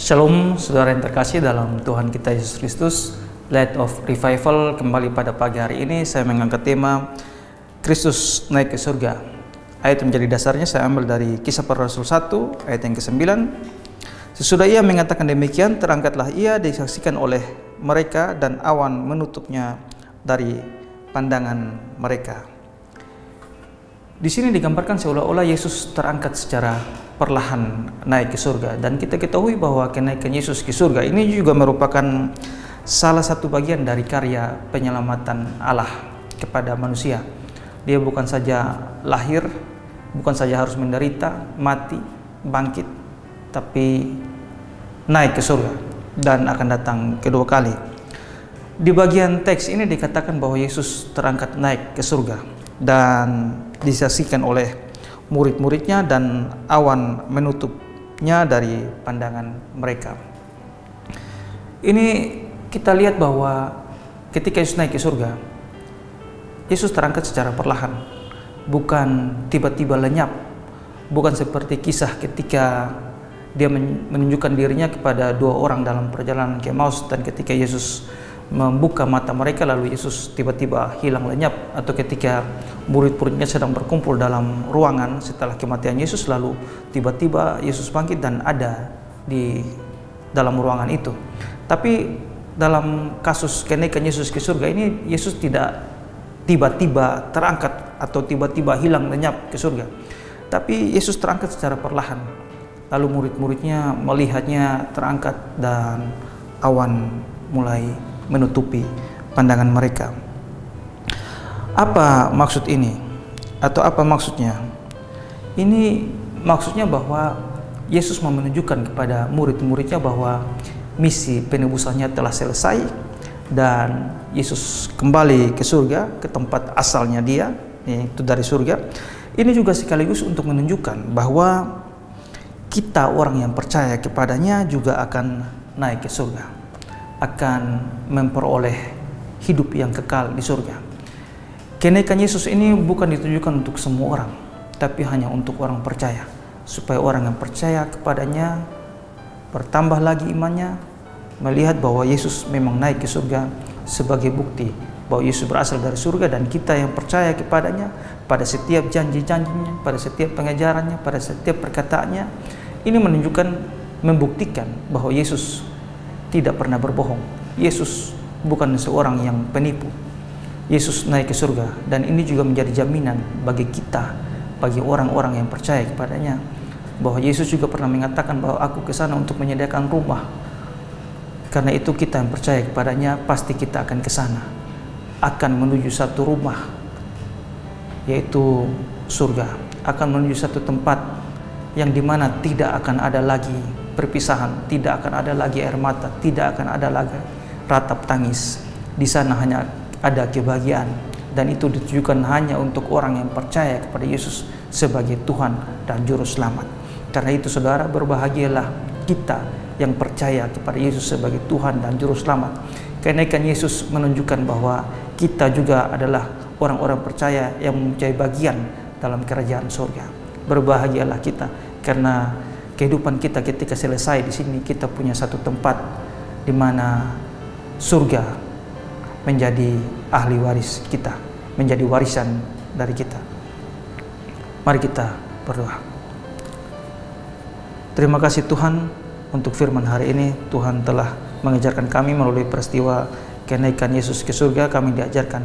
Shalom saudara yang terkasih dalam Tuhan kita Yesus Kristus. Light of Revival kembali pada pagi hari ini saya mengangkat tema Kristus naik ke surga. Ayat yang menjadi dasarnya saya ambil dari Kisah Para Rasul 1 ayat yang ke-9. Sesudah ia mengatakan demikian, terangkatlah ia disaksikan oleh mereka dan awan menutupnya dari pandangan mereka. Di sini digambarkan seolah-olah Yesus terangkat secara perlahan naik ke surga, dan kita ketahui bahwa kenaikan Yesus ke surga ini juga merupakan salah satu bagian dari karya penyelamatan Allah kepada manusia. Dia bukan saja lahir, bukan saja harus menderita, mati, bangkit, tapi naik ke surga dan akan datang kedua kali. Di bagian teks ini dikatakan bahwa Yesus terangkat naik ke surga dan disaksikan oleh murid-muridnya dan awan menutupnya dari pandangan mereka. Ini kita lihat bahwa ketika Yesus naik ke surga, Yesus terangkat secara perlahan, bukan tiba-tiba lenyap, bukan seperti kisah ketika dia menunjukkan dirinya kepada dua orang dalam perjalanan ke Emmaus, dan ketika Yesus membuka mata mereka lalu Yesus tiba-tiba hilang lenyap, atau ketika murid-muridnya sedang berkumpul dalam ruangan setelah kematian Yesus lalu tiba-tiba Yesus bangkit dan ada di dalam ruangan itu. Tapi dalam kasus kenaikan Yesus ke surga ini, Yesus tidak tiba-tiba terangkat atau tiba-tiba hilang lenyap ke surga, tapi Yesus terangkat secara perlahan. Lalu murid-muridnya melihatnya terangkat dan awan mulai menutupi pandangan mereka. Apa maksud ini? Atau apa maksudnya? Ini maksudnya bahwa Yesus mau menunjukkan kepada murid-muridnya bahwa misi penebusannya telah selesai dan Yesus kembali ke surga, ke tempat asalnya dia, yaitu dari surga. Ini juga sekaligus untuk menunjukkan bahwa kita orang yang percaya kepadanya juga akan naik ke surga, akan memperoleh hidup yang kekal di surga. Kenaikan Yesus ini bukan ditujukan untuk semua orang, tapi hanya untuk orang percaya, supaya orang yang percaya kepadanya bertambah lagi imannya, melihat bahwa Yesus memang naik ke surga sebagai bukti bahwa Yesus berasal dari surga, dan kita yang percaya kepadanya pada setiap janji-janjinya, pada setiap pengajarannya, pada setiap perkataannya, ini menunjukkan, membuktikan bahwa Yesus tidak pernah berbohong. Yesus bukan seorang yang penipu. Yesus naik ke surga, dan ini juga menjadi jaminan bagi kita, bagi orang-orang yang percaya kepadanya, bahwa Yesus juga pernah mengatakan bahwa aku ke sana untuk menyediakan rumah. Karena itu kita yang percaya kepadanya pasti kita akan ke sana, akan menuju satu rumah, yaitu surga, akan menuju satu tempat yang dimana tidak akan ada lagi perpisahan, tidak akan ada lagi air mata, tidak akan ada lagi ratap tangis. Di sana hanya ada kebahagiaan, dan itu ditujukan hanya untuk orang yang percaya kepada Yesus sebagai Tuhan dan Juru Selamat. Karena itu saudara, berbahagialah kita yang percaya kepada Yesus sebagai Tuhan dan Juru Selamat. Kenaikan Yesus menunjukkan bahwa kita juga adalah orang-orang percaya yang mempunyai bagian dalam kerajaan surga. Berbahagialah kita, karena kehidupan kita ketika selesai di sini, kita punya satu tempat di mana surga menjadi ahli waris kita, menjadi warisan dari kita. Mari kita berdoa. Terima kasih Tuhan untuk firman hari ini. Tuhan telah mengajarkan kami melalui peristiwa kenaikan Yesus ke surga. Kami diajarkan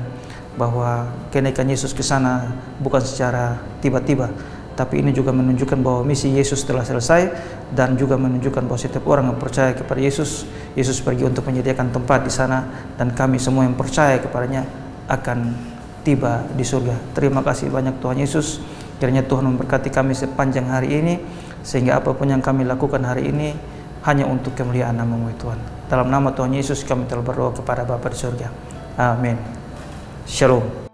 bahwa kenaikan Yesus ke sana bukan secara tiba-tiba, tapi ini juga menunjukkan bahwa misi Yesus telah selesai, dan juga menunjukkan bahwa setiap orang yang percaya kepada Yesus, Yesus pergi untuk menyediakan tempat di sana, dan kami semua yang percaya kepadanya akan tiba di surga. Terima kasih banyak Tuhan Yesus. Kiranya Tuhan memberkati kami sepanjang hari ini, sehingga apapun yang kami lakukan hari ini hanya untuk kemuliaan nama-Mu Tuhan. Dalam nama Tuhan Yesus kami telah berdoa kepada Bapa di surga. Amin. Shalom.